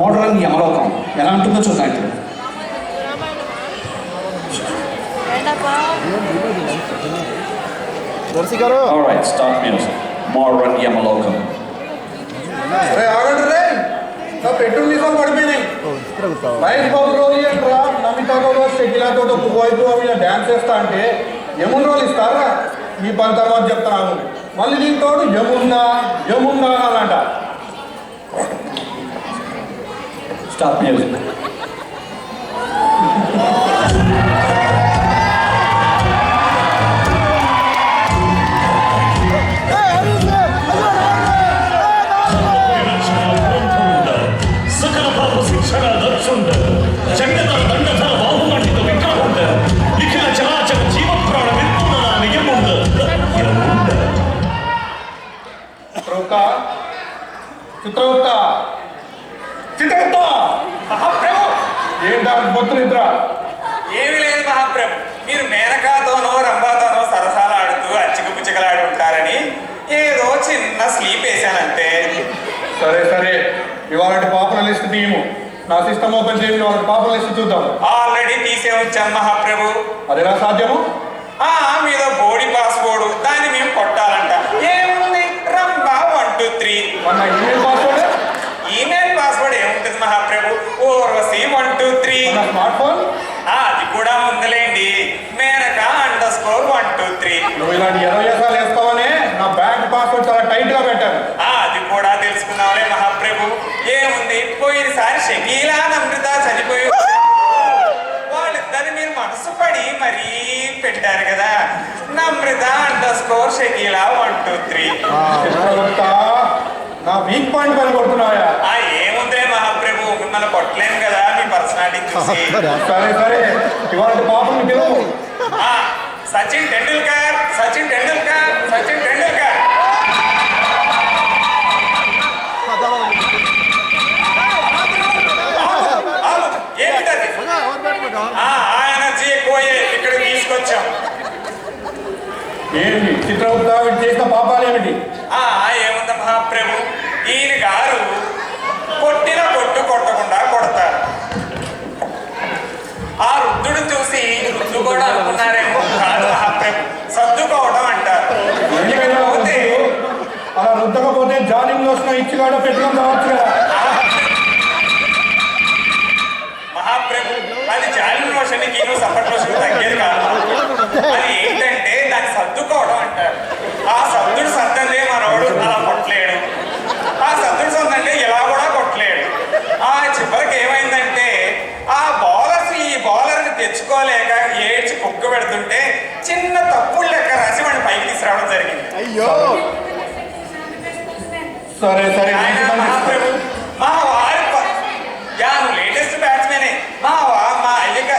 Modern యమలోకం ఎలా ఉంటుందో చూద్దాం ఇప్పుడు. All right, start music. Modern Yamalokam. ఆగండి రే, నా పెట్రోల్ నిజం పడిపోయినాయి. మహేష్ బాబు రోజు ఏంట్రా నమితాతో షకిలాతో వైపు ఇలా డ్యాన్స్ చేస్తా అంటే యమున్ రోజులు ఇస్తారా? ఈ పని తర్వాత చెప్తాను. మళ్ళీ దీంతో యమున్నా యమున్నా అనాలంట. Start music. చిత్రగుప్త చిత్రగుప్త మహాప్రభు, ఏంటా బొత్తునిద్ర? ఏమి లేదు మహాప్రభు. మీరు మేనకాతోనో రంభాతోనో సరసాలు ఆడుతూ అచ్చికు పుచ్చకలాడి ఉంటారని ఏదో చిన్న స్లీప్ వేశానంతే. సరే సరే, ఇవాళ పాపుల లిస్ట్ తీయము. నా సిస్టమ్ ఓపెన్ చేసి వాళ్ళ పాపుల లిస్ట్ చూద్దాం. ఆల్రెడీ తీసే వచ్చాను మహాప్రభు. అదేనా సాధ్యము? మీద బోడీ పాస్పోర్డు దాన్ని మేము కొట్టాలంట. ఏముంది, రంభా 1 2 3. మన ఈమెయిల్ పాస్వర్డ్ ఈమెయిల్ పాస్వర్డ్ ఏముంటుంది మహాప్రభు? ఊర్వశి 1 2 3. మన స్మార్ట్ ఫోన్ అది కూడా ఉందిలేండి, మేనక _1 2 3. నువ్వు ఇలాంటి 20 సార్లు వేస్తావనే నా బ్యాంక్ పాస్వర్డ్ చాలా టైట్ గా పెట్టాను. అది కూడా తెలుసుకున్నావులే మహాప్రభు. ఏముంది, పోయినసారి షకీలా నమ్రత చనిపోయి వాళ్ళిద్దరిని మీరు మనసు పడి మరీ పెట్టారు కదా. నమ్రత _షకీలా 1 2 3. నా వీక్ పాయింట్ పని కొడుతున్నాయా? ఏముందే మహాప్రభు, మిమ్మల్ని కొట్టలేము కదా మీ పర్సనాలిటీ చూసి. సరే సరే, ఇవాళ పాపని పిలువు. సచిన్ టెండూల్కర్, సచిన్ టెండూల్కర్, సచిన్ టెండూల్కర్. ఏమిటది? ఆ ఎనర్జీ ఎక్కువయ్యే ఇక్కడ తీసుకొచ్చాం. ఏంటి చిత్రగుప్త చేసిన పాపాలు ఏమిటి? ఏముంది మహాప్రభు, ఈయన గారు కొట్టిన కొట్టు కొట్టకుండా కొడతారు. ఆ రుద్దుడు చూసి రుద్దు కూడా అనుకున్నారేమో. కాదు మహాప్రభు, సర్దుకోవడం అంటారు. అలా రుద్దకపోతే జాలింగ్ లోషన్ ఇచ్చిగాడో పెట్టుకొని రావచ్చు కదా. మహాప్రభు, అది జాలింగ్ లోషన్కి సపరేట్ లోషన్ తగ్గేది కాదు. అది ఏంటంటే దాన్ని సర్దుకోవడం అంటారు. ఆ సర్దుడు సర్దందే మనోడు అలా కొట్టలేడు, ఆ సర్దుడు సర్దంటే ఇలా కూడా కొట్టలేడు. చివరికి ఏమైందంటే ఆ బౌలర్స్ ఈ బౌలర్ని తెచ్చుకోలేక ఏడ్చి కుక్క పెడుతుంటే చిన్న తప్పులు లెక్క రాసి వాడిని పైకి తీసుకురావడం జరిగింది. అయ్యో సరే సరే, మహాప్రభు, మా వారి నువ్వు లేటెస్ట్ బ్యాట్స్మెనే. మా అయ్యగా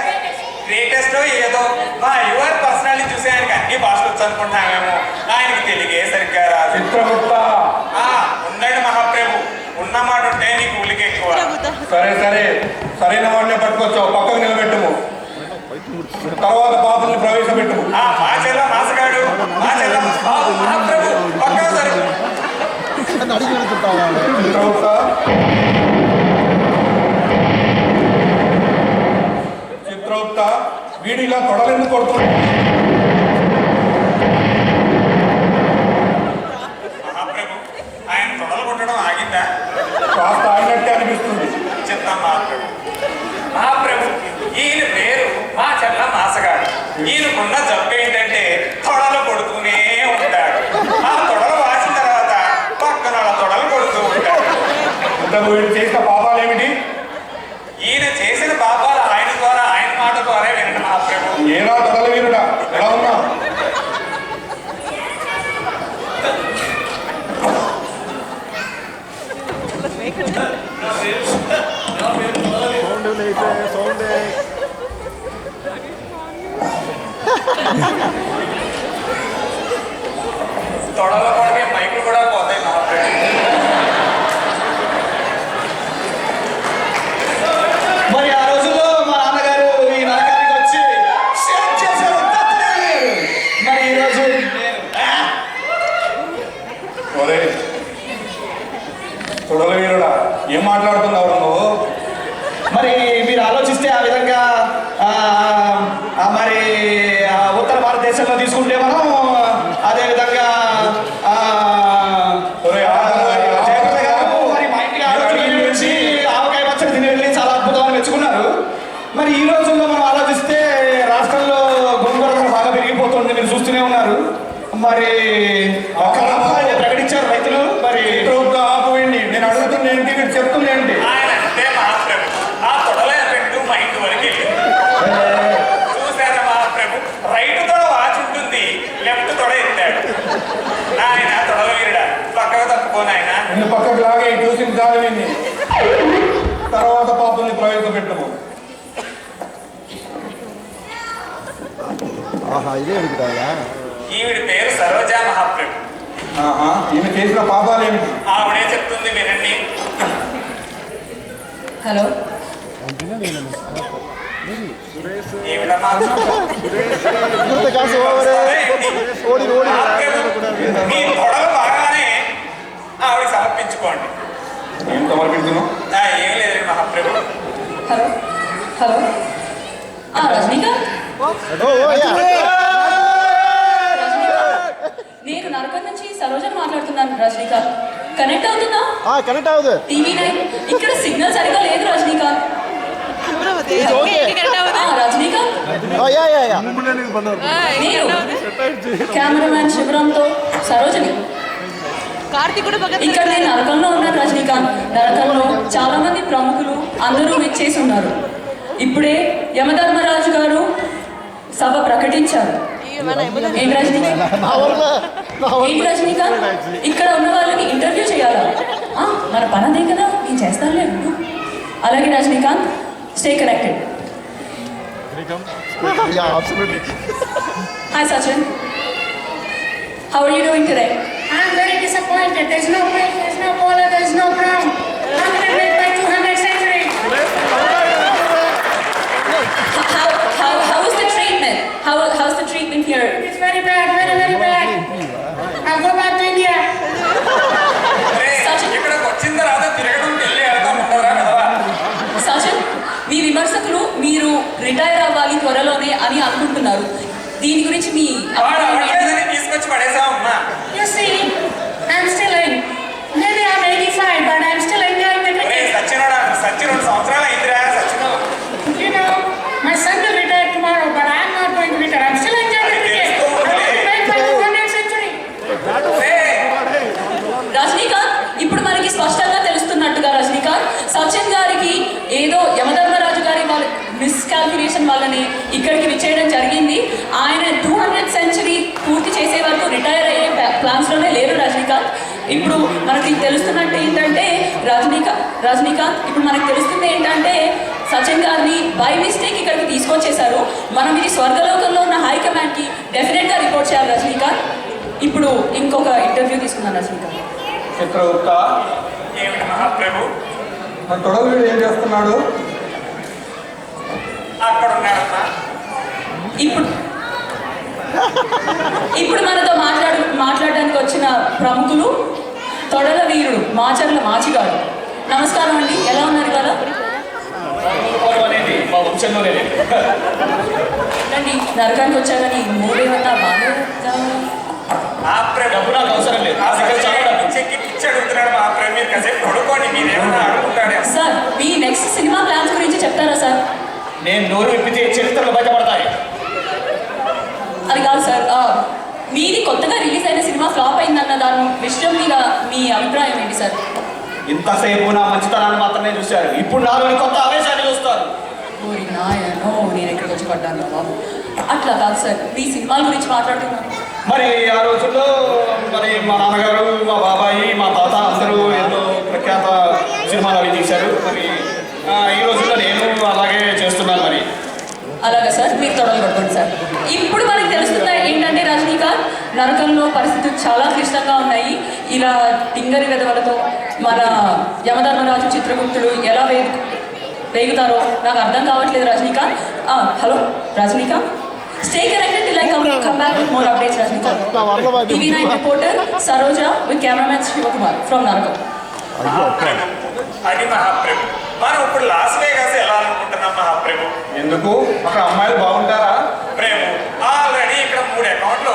గ్రేటెస్ట్ ఏదో మా అయ్యవారి పర్సనాలిటీ చూసి ఆయనకి అన్ని భాషలు వచ్చు అనుకుంటున్నామేమో. ఆయనకి తెలుగే సరిగ్గా రాదు. చిత్రగుప్త ఉన్నాడు మహాప్రభు, ఉన్నమాట ఉంటే నీకు ఉలికి ఎక్కువ. సరే సరే, సరైన వాడినే పట్టుకొచ్చావు, పక్కకు నిలబెట్టుము. తర్వాత పాపల్ని ప్రవేశపెట్టుము. మా చెల్ల మాసగాడు, మా చెల్ల మహాప్రభు పక్కన సరే. చిత్రగుప్త చిత్రగుప్త వీడు ఇలా తొడలెందుకు కొడుతున్నాడు? మహాప్రభు, ఆయన తొడలు కొట్టడం ఆగిందా? కాస్త ఆగినట్టే అనిపిస్తుంది. చెప్తాం మహాప్రభు. మహాప్రభు, ఈయన పేరు మా చెల్ల మాసగాడు. ఈయనకున్న జబ్బు ఏంటంటే తొడలు కొడుతూనే ఉంటాడు. ఆ తొడలు వాసిన తర్వాత పక్కన తొడలు కొడుతూ ఉంటాడు. వీడు చేసిన పాపాలు ఏమిటి? ఈయన చేసిన పాపాలు ఆయన ద్వారా, ఆయన మాట ద్వారా వినండి మహాప్రభు. ఏనా తొడల వీరుడా, ఎలా ఉన్నా? తొడల కొడితే మైకులు కూడా పోతాయి మహాప్రభు. మరి ఆ రోజుల్లో మా నాన్నగారు ఈ నరకానికి వచ్చి సేవ్ చేశారు. మరి ఈరోజు తొడల వీరుడా, ఏం మాట్లాడుతున్నావు నువ్వు? చూసుకుంటే మనం అదేవిధంగా జయప్రద గారు మరి మా ఇంటికి ఆరోగ్యం వచ్చి ఆవకాయ పచ్చడి తిని వెళ్ళి చాలా అద్భుతమని మెచ్చుకున్నారు. మరి ఈ రోజుల్లో మనం ఆలోచిస్తే రాష్ట్రంలో గోంగూర ధర బాగా పెరిగిపోతుంది, మీరు చూస్తూనే ఉన్నారు. మరి ఒక లాభాన్ని ప్రకటించారు రైతులు. మరి ఆపోయింది, నేను అడుగుతుంది ఏంటి, మీరు చెప్తుంది ఏంటి? ఆయన అంటే మహాప్రభు ఆ తొడల ఎఫెక్ట్ మా ఇంటి వరకు వెళ్ళింది. చూసారా మహాప్రభు, రైట్ తొడ వాచి ఉంటుంది, లెఫ్ట్ తొడ ఎత్తాడు. ఆయన తొడల వీరుడా, పక్కగా తప్పుకోను ఆయన. నిన్ను పక్కకు లాగే చూసిన చాలు, తర్వాత పాపల్ని ప్రవేశపెట్టము. ఇదే అడుగుతాయా? ఈవిడి పేరు సరోజా మహాప్రభు. ఈమె చేసిన పాపాలు ఏమిటి? ఆవిడే చెప్తుంది వినండి. హలో, ఈవిడ మాత్రం మీ తొడలు బాగానే ఆవిడ సమర్పించుకోండి. ఏం సమర్పించను? ఏం లేదు మహాప్రభు. Hello, hello. రజనీకాంత్, నేను నరకం నుంచి సరోజని మాట్లాడుతున్నాను. రజనీకాంత్ కనెక్ట్ అవుతుందా? కనెక్ట్ అవుతుంది. TV9 ఇక్కడ సిగ్నల్ సరిగా లేదు. రజనీకాంత్, రజనీకాంత్, నేను కెమెరామ్యాన్ శివరాంతో సరోజని. ఇక్కడ నేను నరకంలో ఉన్నాను. రజనీకాంత్, నరకంలో చాలా మంది ప్రముఖులు అందరూ విచ్చేసి ఉన్నారు. ఇప్పుడే యమధర్మరాజు గారు సభ ప్రకటించారు. ఏంటి రజనీకాంత్, ఇక్కడ ఉన్న వాళ్ళని ఇంటర్వ్యూ చేయాలా? మన పని అదే కదా, నేను చేస్తానులే. అలాగే Rajinikanth, stay connected. Hi Sachin, how are you doing today? I'm very disappointed. There's no weight, there's no bowler, there's no ground. 100 made by 200 century. How is the treatment? How's the treatment here? It's very bad, very, very bad. I'll go back to India. ఇక్కడికి వచ్చిన తర్వాత తిరగడం వెళ్ళి వెళ్తాం ఉంటారా కదా. సచిన్, మీ విమర్శకులు మీరు రిటైర్ అవ్వాలి త్వరలోనే అని అనుకుంటున్నారు. దీని గురించి మీ తీసుకొచ్చి పడేసామమ్మా. You see, I'm still in. Maybe I'm 85, but I'm still enjoying the cricket. Sachin 2 సంవత్సరాలు అయిందిరా. Sachin, You know, my son will retire tomorrow, but I'm not going to retire. I'm still enjoying the cricket. I want to make my 200th century. Rajinikanth, ఇప్పుడు మనకి స్పష్టంగా తెలుస్తున్నట్టుగా రజనీకాంత్, సచిన్ గారికి ఏదో యమధర్మరాజు గారి వాళ్ళ miscalculation వల్లనే ఇక్కడికి విచ్చేయడం జరిగింది. ఆయన 200th సెంచరీ పూర్తి చేసే వరకు రిటైర్ అయ్యే ప్లాన్స్లోనే లేరు రజనీకాంత్. ఇప్పుడు మనకి తెలుస్తున్నట్టు ఏంటంటే రజనీకాంత్ ఇప్పుడు మనకు తెలుస్తుంది ఏంటంటే సచిన్ గారిని బై మిస్టేక్ ఇక్కడికి తీసుకొచ్చేశారు. మనం ఇది స్వర్గలోకంలో ఉన్న హైకమాండ్కి డెఫినెట్గా రిపోర్ట్ చేయాలి రజనీకాంత్. ఇప్పుడు ఇంకొక ఇంటర్వ్యూ తీసుకున్నాను రజనీకాంత్. చిత్రగుప్త, ఏమిటి మహాప్రభు? మన తొడలు ఏం చేస్తున్నాడు? అక్కడ ఉన్నాడమ్మా. ఇప్పుడు మనతో మాట్లాడడానికి వచ్చిన ప్రముఖులు తొడల వీరుడు మాచర్ల మాచిగాడు. నమస్కారం అండి, ఎలా ఉన్నారు ఇవాళ? అనేది మా వంశంలోనే లేదు. రండి, నరకానికి వచ్చా కానీ మూడేమన్నా బాగా డబ్బు నాకు అవసరం లేదు. పిచ్చి అడుగుతున్నాడు మహాప్రభు. మీరు కాసేపు పడుకోండి, మీరేమన్నా అడుగుతాడే. సార్, మీ నెక్స్ట్ సినిమా ప్లాన్స్ గురించి చెప్తారా సార్? నేను నోరు విప్పితే చరిత్రలు బయటపడతాయి. అది కాదు సార్, మీది కొత్తగా రిలీజ్ అయిన సినిమా ఫ్లాప్ అయిందన్న దాని విషయం మీద మీ అభిప్రాయం ఏంటి సార్? ఇంతసేపు నా మంచితనాన్ని మాత్రమే చూశారు, ఇప్పుడు నాలోని కొత్త ఆవేశాన్ని చూస్తారు. ఓరి నాయనో, నేను ఎక్కడికి వచ్చి పడ్డాను బాబు. అట్లా కాదు సార్, మీ సినిమాల గురించి మాట్లాడుతున్నాను. మరి ఆ రోజుల్లో మరి మా నాన్నగారు, మా బాబాయి, మా తాత అందరూ ఎన్నో ప్రఖ్యాత సినిమాలు అవి తీశారు. మరి ఈ రోజుల్లో నేను అలాగే చేస్తున్నాను. మరి అలాగే సార్, మీరు తొడలు పట్టుకోండి సార్. ఇప్పుడు మనకి తెలుస్తుంది ఏంటంటే రజనీకాంత్, నరకంలో పరిస్థితులు చాలా క్లిష్టంగా ఉన్నాయి. ఇలా టింగరి వెధవలతో మన యమధర్మరాజు చిత్రగుప్తుడు ఎలా వేగుతారో నాకు అర్థం కావట్లేదు Rajinikanth. Hello Rajinikanth, stay connected till I come back with more updates. Rajinikanth, TV9 reporter Saroja with cameraman Shivakumar from Narakam. అది మహాప్రభు. మనం ఇప్పుడు లాస్ వేగాస్ ఎలా అనుకుంటున్నాం మహాప్రభు? ఎందుకు? అక్కడ అమ్మాయిలు బాగుంటారా? ప్రేమ ఆల్రెడీ ఇక్కడ 3 అకౌంట్లు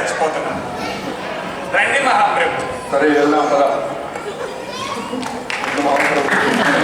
చచ్చిపోతున్నాను. రండి మహాప్రభు. సరే వెళ్దాం కదా మహాప్రభు